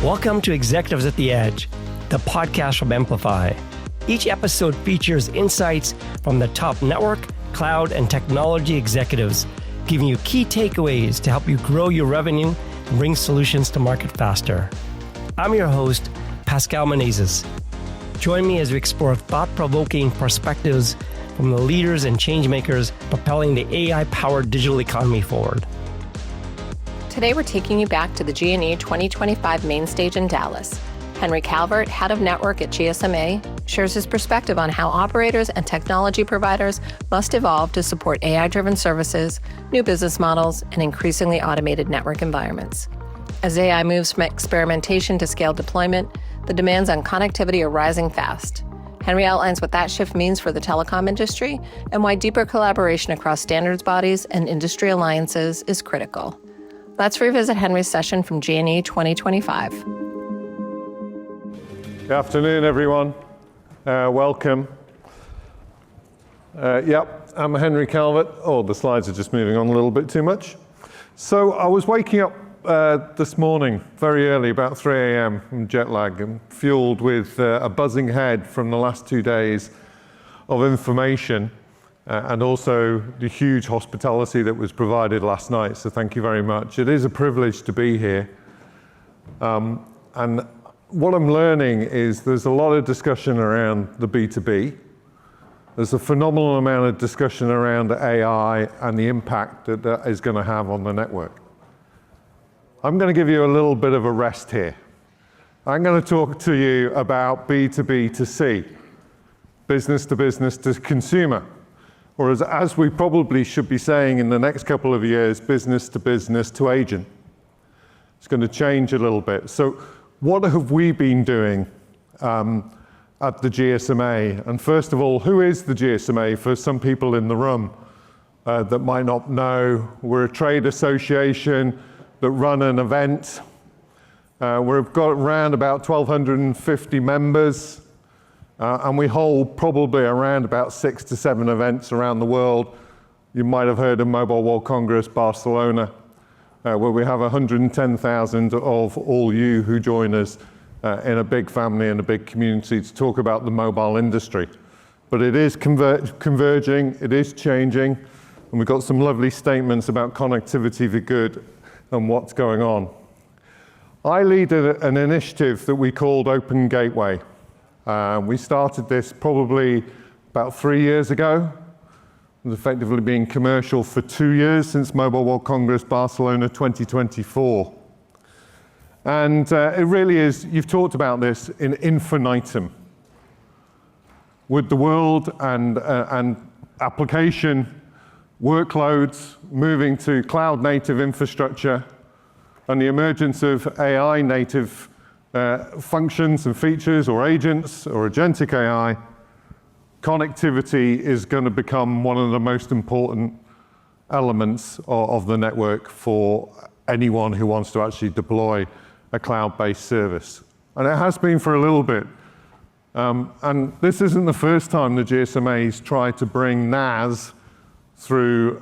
Welcome to Executives at the Edge, the podcast from Mplify. Each episode features insights from the top network, cloud, and technology executives, giving you key takeaways to help you grow your revenue and bring solutions to market faster. I'm your host, Pascal Menezes. Join me as we explore thought-provoking perspectives from the leaders and changemakers propelling the AI-powered digital economy forward. Today, we're taking you back to the GNE 2025 Mainstage in Dallas. Henry Calvert, head of network at GSMA, shares his perspective on how operators and technology providers must evolve to support AI-driven services, new business models, and increasingly automated network environments. As AI moves from experimentation to scale deployment, the demands on connectivity are rising fast. Henry outlines what that shift means for the telecom industry and why deeper collaboration across standards bodies and industry alliances is critical. Let's revisit Henry's session from GNE 2025. Good afternoon, everyone. Welcome. I'm Henry Calvert. Oh, the slides are just moving on a little bit too much. So I was waking up this morning very early, about 3 a.m. from jet lag, and fueled with a buzzing head from the last 2 days of information. And also the huge hospitality that was provided last night, so thank you very much. It is a privilege to be here. And what I'm learning is there's a lot of discussion around the B2B. There's a phenomenal amount of discussion around AI and the impact that that is going to have on the network. I'm going to give you a little bit of a rest here. I'm going to talk to you about B2B2C, business to consumer. Or as we probably should be saying in the next couple of years, business to agent. It's going to change a little bit. So what have we been doing at the GSMA? And first of all, who is the GSMA for some people in the room that might not know? We're a trade association that run an event. We've got around about 1,250 members. And we hold probably around about 6 to 7 events around the world. You might have heard of Mobile World Congress Barcelona, where we have 110,000 of all you who join us in a big family and a big community to talk about the mobile industry. But it is converging, it is changing, and we've got some lovely statements about connectivity for good and what's going on. I lead an initiative that we called Open Gateway. We started this probably about 3 years ago. It was effectively being commercial for 2 years since Mobile World Congress Barcelona 2024. And it really is, you've talked about this in infinitum. With the world and application workloads moving to cloud native infrastructure and the emergence of AI native functions and features or agents or agentic AI, connectivity is going to become one of the most important elements of the network for anyone who wants to actually deploy a cloud-based service. And it has been for a little bit. And this isn't the first time the GSMA's tried to bring NAS through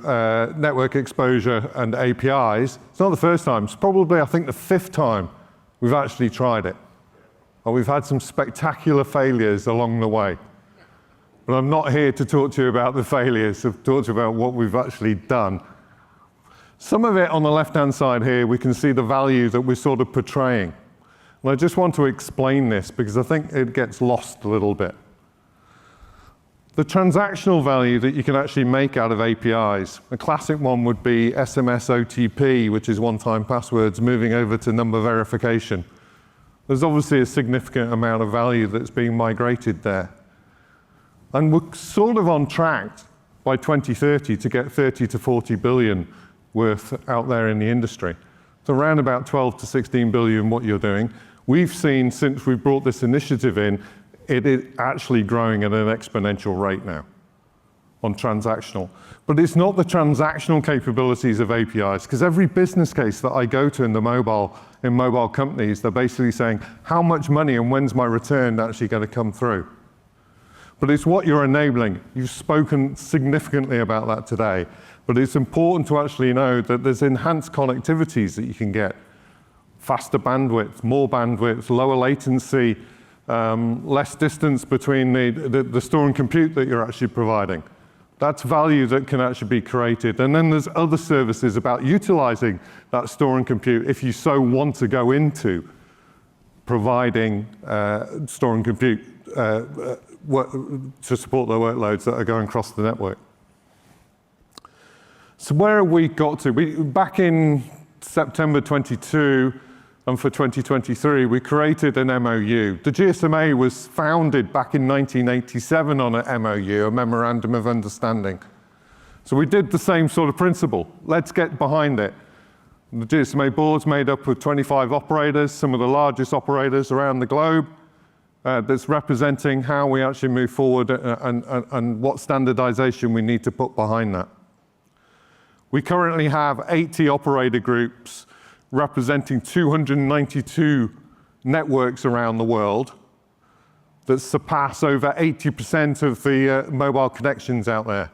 network exposure and APIs. It's not the first time. It's probably, I think, the 5th time we've actually tried it. And we've had some spectacular failures along the way. But I'm not here to talk to you about the failures, I've talked to you about what we've actually done. Some of it on the left-hand side here, we can see the value that we're sort of portraying. And I just want to explain this because I think it gets lost a little bit. The transactional value that you can actually make out of APIs, a classic one would be SMS OTP, which is one-time passwords, moving over to number verification. There's obviously a significant amount of value that's being migrated there. And we're sort of on track by 2030 to get 30 to 40 billion worth out there in the industry. So around about 12 to 16 billion what you're doing. We've seen since we brought this initiative in, it is actually growing at an exponential rate now on transactional. But it's not the transactional capabilities of APIs, because every business case that I go to in mobile companies, they're basically saying, how much money and when's my return actually going to come through? But it's what you're enabling. You've spoken significantly about that today. But it's important to actually know that there's enhanced connectivities that you can get faster bandwidth, more bandwidth, lower latency, less distance between the store and compute that you're actually providing. That's value that can actually be created. And then there's other services about utilizing that store and compute if you so want to go into providing store and compute to support the workloads that are going across the network. So where have we got to? Back in September 22, and for 2023, we created an MOU. The GSMA was founded back in 1987 on an MOU, a Memorandum of Understanding. So we did the same sort of principle. Let's get behind it. The GSMA board's made up of 25 operators, some of the largest operators around the globe, that's representing how we actually move forward and what standardization we need to put behind that. We currently have 80 operator groups representing 292 networks around the world that surpass over 80% of the mobile connections out there.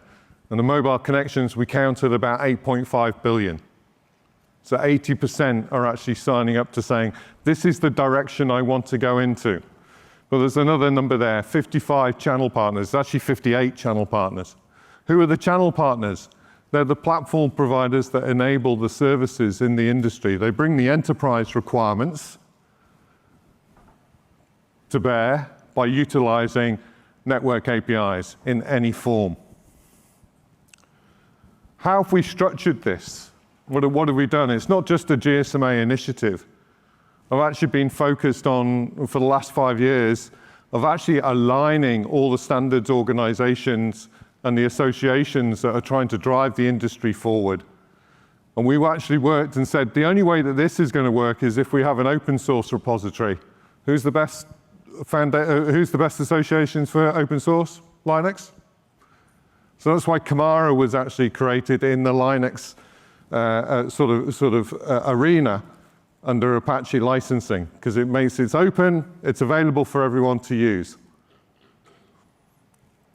And the mobile connections we count at about 8.5 billion. So 80% are actually signing up to saying, this is the direction I want to go into. Well, there's another number there, 55 channel partners, actually 58 channel partners. Who are the channel partners? They're the platform providers that enable the services in the industry. They bring the enterprise requirements to bear by utilizing network APIs in any form. How have we structured this? What have we done? It's not just a GSMA initiative. I've actually been focused on, for the last 5 years, of actually aligning all the standards organizations and the associations that are trying to drive the industry forward. And we actually worked and said, the only way that this is going to work is if we have an open source repository. Who's the best associations for open source? Linux. So that's why CAMARA was actually created in the Linux arena under Apache licensing, because it's open, it's available for everyone to use.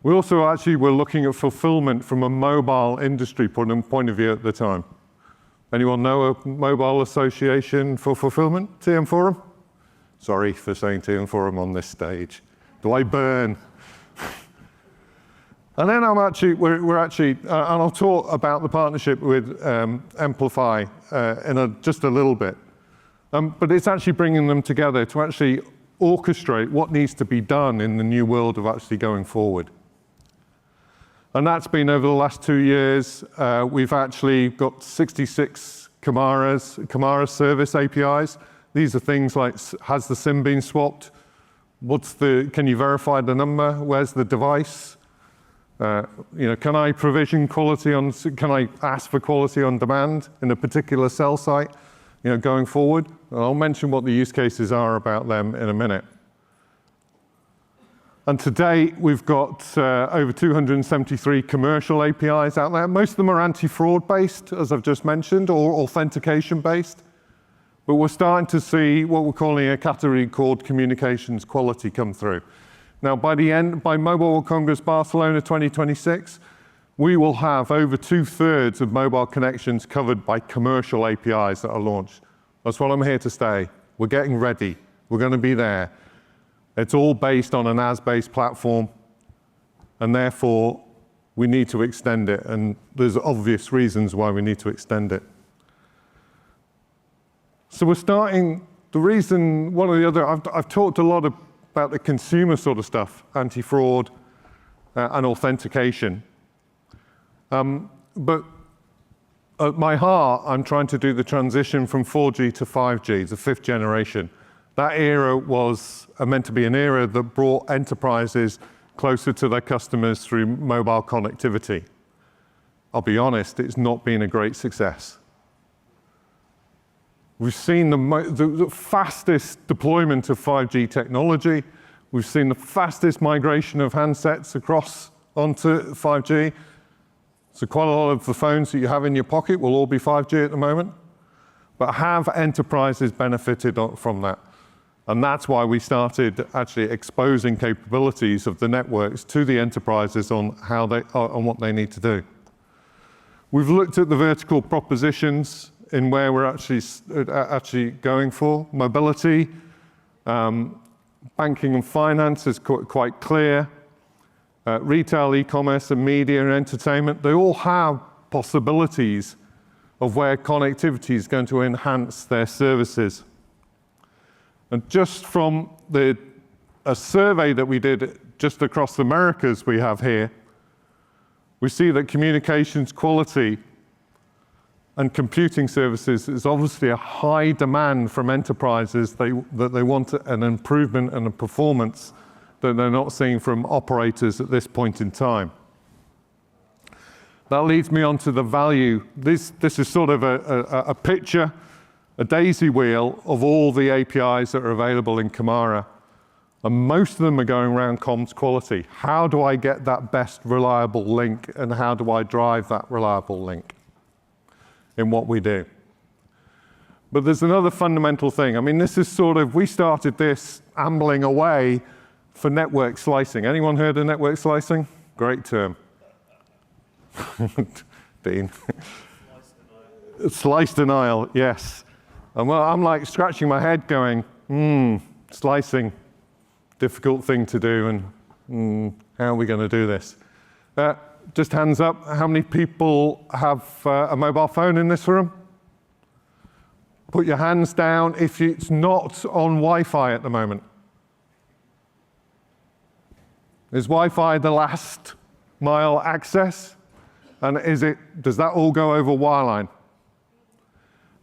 We also actually were looking at fulfillment from a mobile industry point of view at the time. Anyone know a mobile association for fulfillment? TM Forum? Sorry for saying TM Forum on this stage. Do I burn? And then we're actually, and I'll talk about the partnership with Mplify in just a little bit. But it's actually bringing them together to actually orchestrate what needs to be done in the new world of actually going forward. And that's been over the last 2 years. We've actually got 66 CAMARA service APIs. These are things like, has the SIM been swapped? Can you verify the number? Where's the device? Can I provision can I ask for quality on demand in a particular cell site, going forward? And I'll mention what the use cases are about them in a minute. And today, we've got over 273 commercial APIs out there. Most of them are anti-fraud based, as I've just mentioned, or authentication based. But we're starting to see what we're calling a category called communications quality come through. Now, by Mobile World Congress Barcelona 2026, we will have over 2/3 of mobile connections covered by commercial APIs that are launched. That's what I'm here to stay. We're getting ready. We're going to be there. It's all based on an AS-based platform, and therefore, we need to extend it, and there's obvious reasons why we need to extend it. So we're starting, I've talked a lot about the consumer sort of stuff, anti-fraud and authentication. But at my heart, I'm trying to do the transition from 4G to 5G, the 5th generation. That era was meant to be an era that brought enterprises closer to their customers through mobile connectivity. I'll be honest, it's not been a great success. We've seen the fastest deployment of 5G technology. We've seen the fastest migration of handsets across onto 5G. So quite a lot of the phones that you have in your pocket will all be 5G at the moment. But have enterprises benefited from that? And that's why we started actually exposing capabilities of the networks to the enterprises on on what they need to do. We've looked at the vertical propositions in where we're actually going for. Mobility, banking and finance is quite clear. Retail, e-commerce, and media and entertainment, they all have possibilities of where connectivity is going to enhance their services. And just from a survey that we did just across the Americas we have here, we see that communications quality and computing services is obviously a high demand from enterprises that they want an improvement and a performance that they're not seeing from operators at this point in time. That leads me on to the value. This is sort of a picture, a daisy wheel of all the APIs that are available in CAMARA. And most of them are going around comms quality. How do I get that best reliable link, and how do I drive that reliable link in what we do? But there's another fundamental thing. I mean, this is sort of, we started this ambling away for network slicing. Anyone heard of network slicing? Great term. Dean. Slice denial, yes. And well, I'm like scratching my head going, slicing, difficult thing to do, and how are we going to do this? Just hands up, how many people have a mobile phone in this room? Put your hands down if it's not on Wi-Fi at the moment. Is Wi-Fi the last mile access? And does that all go over wireline?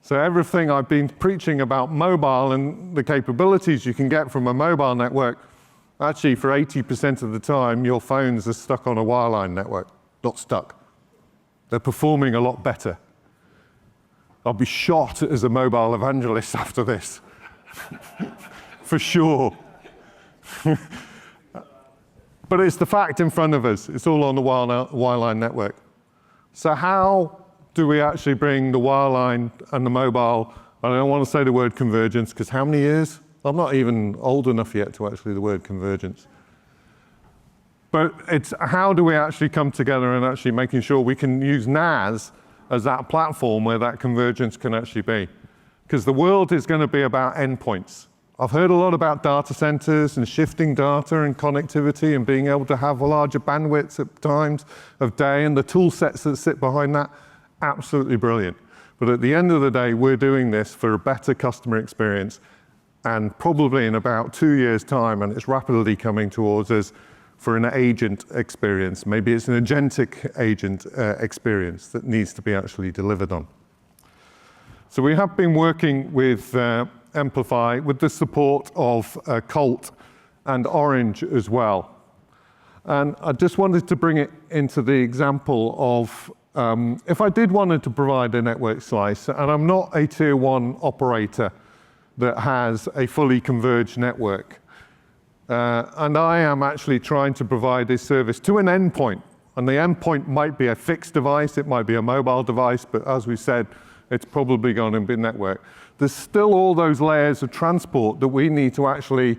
So everything I've been preaching about mobile and the capabilities you can get from a mobile network, actually for 80% of the time, your phones are stuck on a wireline network. Not stuck. They're performing a lot better. I'll be shot as a mobile evangelist after this, for sure. But it's the fact in front of us. It's all on the wireline network. So how do we actually bring the wireline and the mobile, I don't want to say the word convergence, because how many years? I'm not even old enough yet to actually the word convergence. But it's how do we actually come together and actually making sure we can use NAS as that platform where that convergence can actually be. Because the world is going to be about endpoints. I've heard a lot about data centers and shifting data and connectivity and being able to have larger bandwidths at times of day and the tool sets that sit behind that. Absolutely brilliant. But at the end of the day, we're doing this for a better customer experience, and probably in about 2 years' time, and it's rapidly coming towards us, for an agent experience. Maybe it's an agentic agent experience that needs to be actually delivered on. So we have been working with Mplify with the support of Colt and Orange as well. And I just wanted to bring it into the example of if I did wanted to provide a network slice, and I'm not a tier 1 operator that has a fully converged network, and I am actually trying to provide this service to an endpoint. And the endpoint might be a fixed device, it might be a mobile device, but as we said, it's probably going to be network. There's still all those layers of transport that we need to actually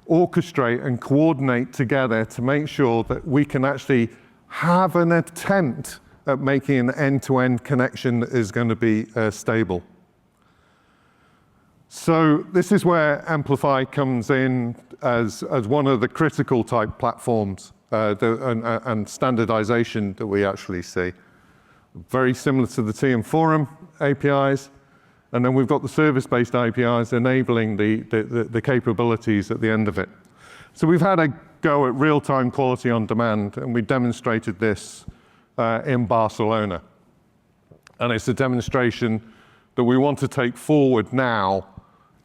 orchestrate and coordinate together to make sure that we can actually have an attempt at making an end-to-end connection that is going to be stable. So this is where Mplify comes in as one of the critical type platforms and standardization that we actually see. Very similar to the TM Forum APIs, and then we've got the service-based APIs enabling the capabilities at the end of it. So we've had a go at real-time quality on demand, and we demonstrated this in Barcelona. And it's a demonstration that we want to take forward now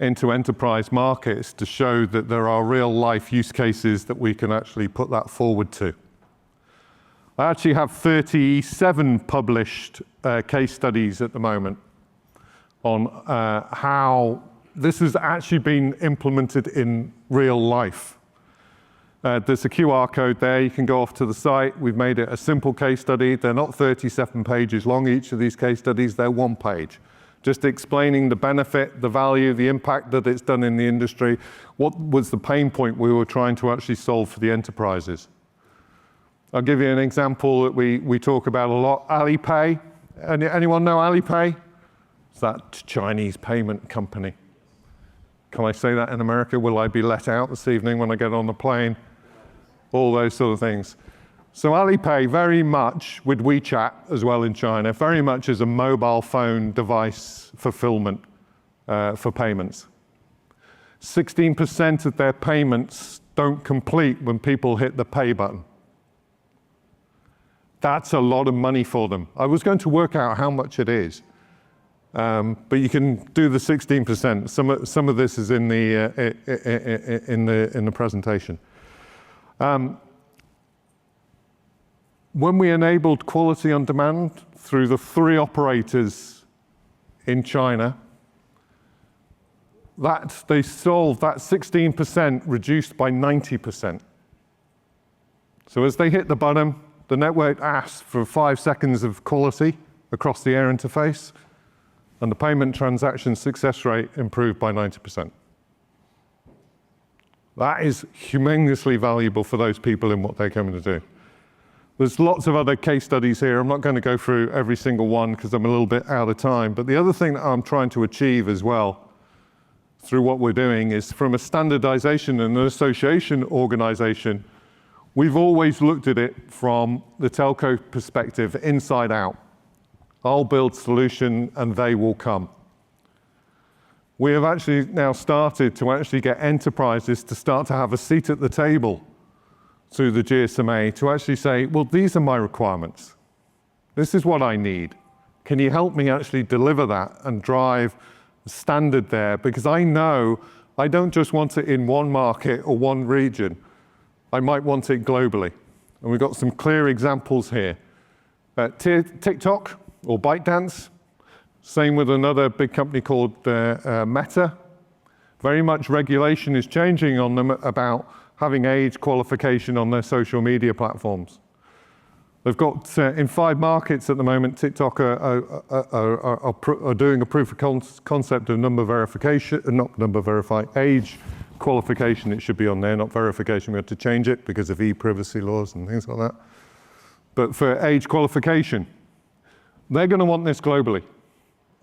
into enterprise markets to show that there are real life use cases that we can actually put that forward to. I actually have 37 published case studies at the moment on how this has actually been implemented in real life. There's a QR code there. You can go off to the site. We've made it a simple case study. They're not 37 pages long, each of these case studies. They're 1 page. Just explaining the benefit, the value, the impact that it's done in the industry. What was the pain point we were trying to actually solve for the enterprises? I'll give you an example that we talk about a lot. Alipay. Anyone know Alipay? It's that Chinese payment company. Can I say that in America? Will I be let out this evening when I get on the plane? All those sort of things. So Alipay very much, with WeChat as well in China, very much is a mobile phone device fulfillment for payments. 16% of their payments don't complete when people hit the pay button. That's a lot of money for them. I was going to work out how much it is, but you can do the 16%. Some of this is in the presentation. When we enabled quality on demand through the 3 operators in China, they solved that 16% reduced by 90%. So as they hit the button, the network asked for 5 seconds of quality across the air interface, and the payment transaction success rate improved by 90%. That is humongously valuable for those people in what they're coming to do. There's lots of other case studies here. I'm not going to go through every single one because I'm a little bit out of time. But the other thing that I'm trying to achieve as well through what we're doing is from a standardization and an association organization, we've always looked at it from the telco perspective, inside out. I'll build solution and they will come. We have actually now started to actually get enterprises to start to have a seat at the table through the GSMA to actually say, well, these are my requirements. This is what I need. Can you help me actually deliver that and drive standard there? Because I know I don't just want it in one market or one region. I might want it globally. And we've got some clear examples here. TikTok or ByteDance, same with another big company called Meta. Very much regulation is changing on them about having age qualification on their social media platforms. They've got, in 5 markets at the moment, TikTok are doing a proof of concept of number verification, not number verify, age qualification. It should be on there, not verification. We had to change it because of e-privacy laws and things like that. But for age qualification, they're going to want this globally.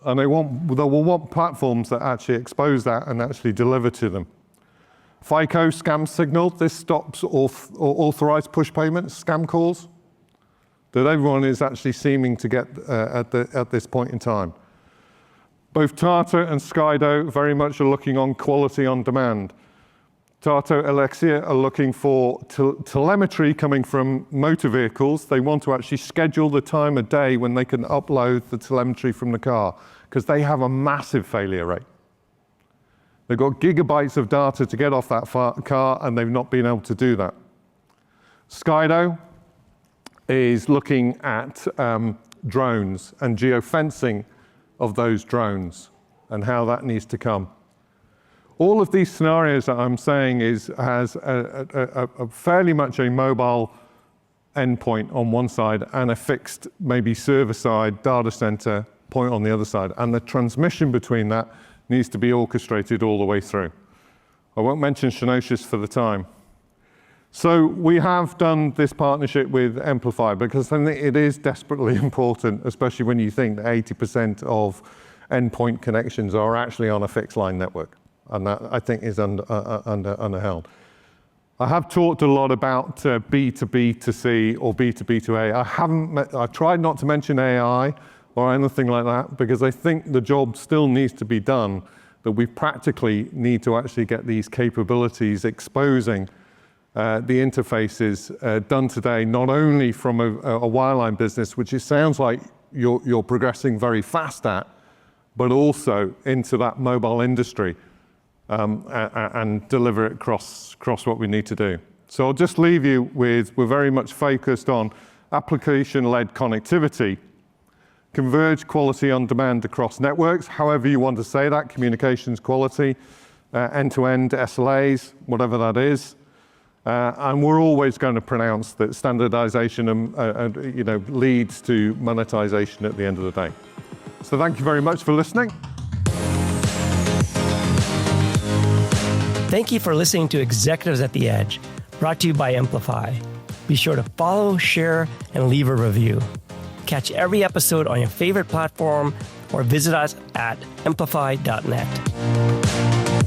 And they will want platforms that actually expose that and actually deliver to them. FICO scam signal, this stops authorized push payments, scam calls, that everyone is actually seeming to get at this point in time. Both Tata and Skydo very much are looking on quality on demand. Tata Alexia are looking for telemetry coming from motor vehicles. They want to actually schedule the time of day when they can upload the telemetry from the car, because they have a massive failure rate. They've got gigabytes of data to get off that car, and they've not been able to do that. Skydo is looking at drones and geofencing of those drones and how that needs to come. All of these scenarios that I'm saying has a fairly much a mobile endpoint on one side and a fixed, maybe server-side data center point on the other side. And the transmission between that needs to be orchestrated all the way through. I won't mention Shinoshis for the time. So we have done this partnership with Mplify because I think it is desperately important, especially when you think that 80% of endpoint connections are actually on a fixed line network. And that, I think, is underheld. I have talked a lot about B2B2C or B2B2A. I've tried not to mention AI or anything like that, because I think the job still needs to be done, that we practically need to actually get these capabilities exposing the interfaces done today, not only from a wireline business, which it sounds like you're progressing very fast at, but also into that mobile industry. And deliver it across what we need to do. So I'll just leave you with, we're very much focused on application-led connectivity, converged quality on demand across networks, however you want to say that, communications quality, end-to-end SLAs, whatever that is. And we're always going to pronounce that standardization leads to monetization at the end of the day. So thank you very much for listening. Thank you for listening to Executives at the Edge, brought to you by Mplify. Be sure to follow, share, and leave a review. Catch every episode on your favorite platform or visit us at mplify.net.